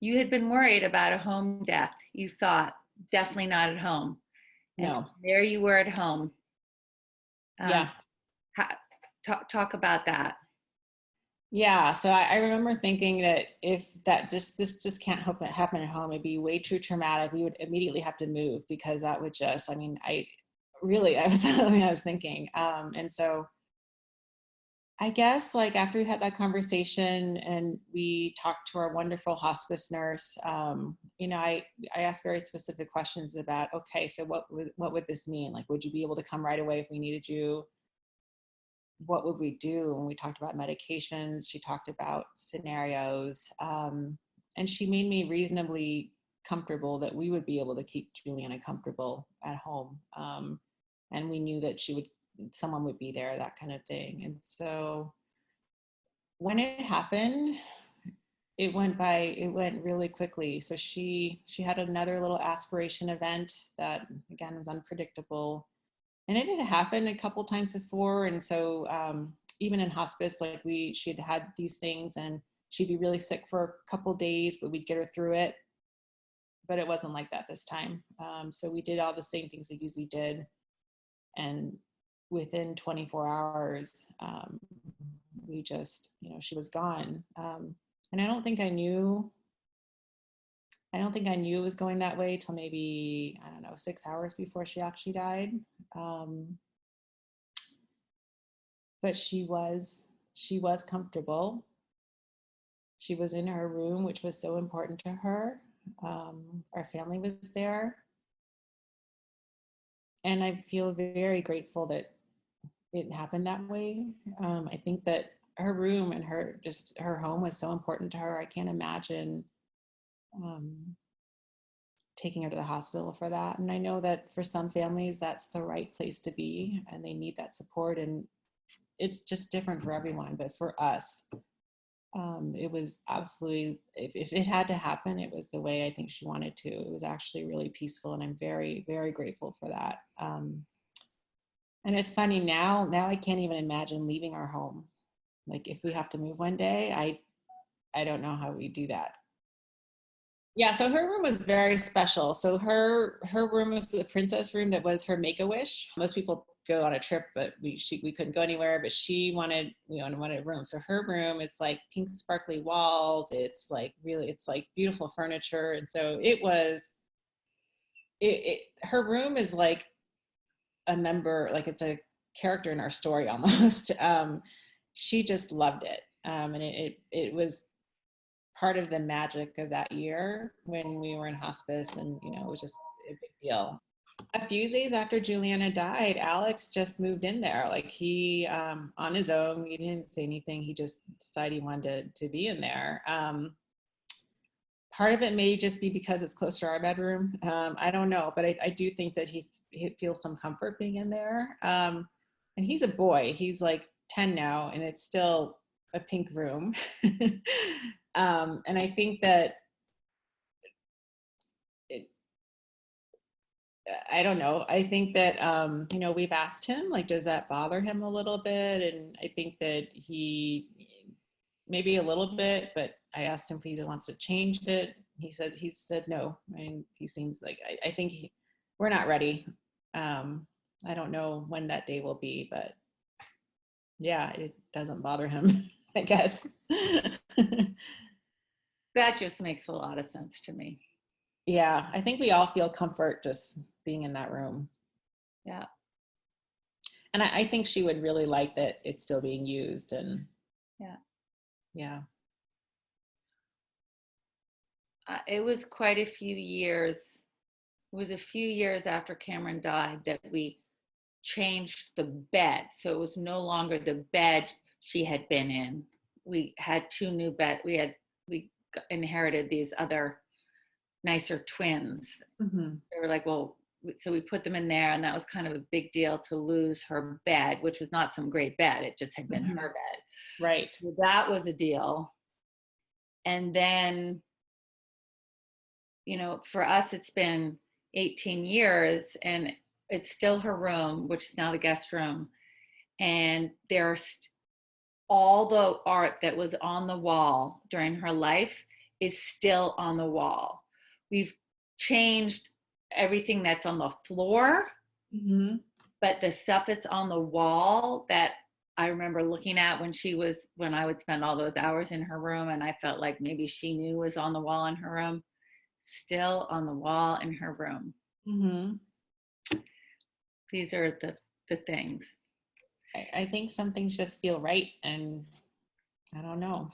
you had been worried about a home death. You thought definitely not at home. And No. there you were at home. Um, Yeah. talk about that. Yeah. So I remember thinking that if this just can't happen at home, it'd be way too traumatic. We would immediately have to move because that would just, I mean, I was, I was thinking. And so I guess like after we had that conversation and we talked to our wonderful hospice nurse, I asked very specific questions about, okay, so what would this mean? Like, would you be able to come right away if we needed you? What would we do? And we talked about medications. She talked about scenarios, and she made me reasonably comfortable that we would be able to keep Julianna comfortable at home. And we knew that someone would be there, that kind of thing. And so when it happened, it went really quickly. So she had another little aspiration event that again was unpredictable, and it had happened a couple times before. And so even in hospice, like she'd had these things and she'd be really sick for a couple days, but we'd get her through it. But it wasn't like that this time. So we did all the same things we usually did, and within 24 hours, we just, she was gone. And I don't think I knew it was going that way till maybe, I don't know, 6 hours before she actually died. But she was comfortable. She was in her room, which was so important to her. Our family was there. And I feel very grateful that it happened that way. I think that her room and her home was so important to her. I can't imagine taking her to the hospital for that. And I know that for some families, that's the right place to be and they need that support. And it's just different for everyone. But for us, it was absolutely, if it had to happen, it was the way I think she wanted to. It was actually really peaceful. And I'm very, very grateful for that. And it's funny now I can't even imagine leaving our home. Like if we have to move one day, I don't know how we do that. Yeah, so her room was very special. So her room was the princess room that was her Make-A-Wish. Most people go on a trip, but we couldn't go anywhere. But she wanted a room. So her room, it's like pink sparkly walls. It's like beautiful furniture, and so it was. Her room is like a member, like it's a character in our story almost. She just loved it, and it was part of the magic of that year when we were in hospice, and it was just a big deal. A few days after Julianna died, Alex just moved in there. Like he, on his own, he didn't say anything. He just decided he wanted to be in there. Part of it may just be because it's close to our bedroom. I don't know, but I do think that he feels some comfort being in there. And he's a boy. He's like 10 now, and it's still a pink room. And I think that I don't know. I think that, we've asked him, like, does that bother him a little bit? And I think that he, maybe a little bit, but I asked him if he wants to change it. He said no. I mean, he seems like, I think we're not ready. I don't know when that day will be, but yeah, it doesn't bother him, I guess. That just makes a lot of sense to me. Yeah, I think we all feel comfort just being in that room. Yeah. And I think she would really like that it's still being used. And yeah. It was quite a few years. It was a few years after Cameron died that we changed the bed. So it was no longer the bed she had been in. We had two new beds. We inherited these other nicer twins. Mm-hmm. They were like, well, so we put them in there, and that was kind of a big deal to lose her bed, which was not some great bed. It just had been her bed. Right. So that was a deal. And then, for us, it's been 18 years, and it's still her room, which is now the guest room. And there's all the art that was on the wall during her life is still on the wall. We've changed everything that's on the floor, Mm-hmm. but the stuff that's on the wall that I remember looking at when I would spend all those hours in her room, and I felt like maybe she knew was on the wall in her room, still on the wall in her room. Mm-hmm. These are the things. I think some things just feel right, and I don't know.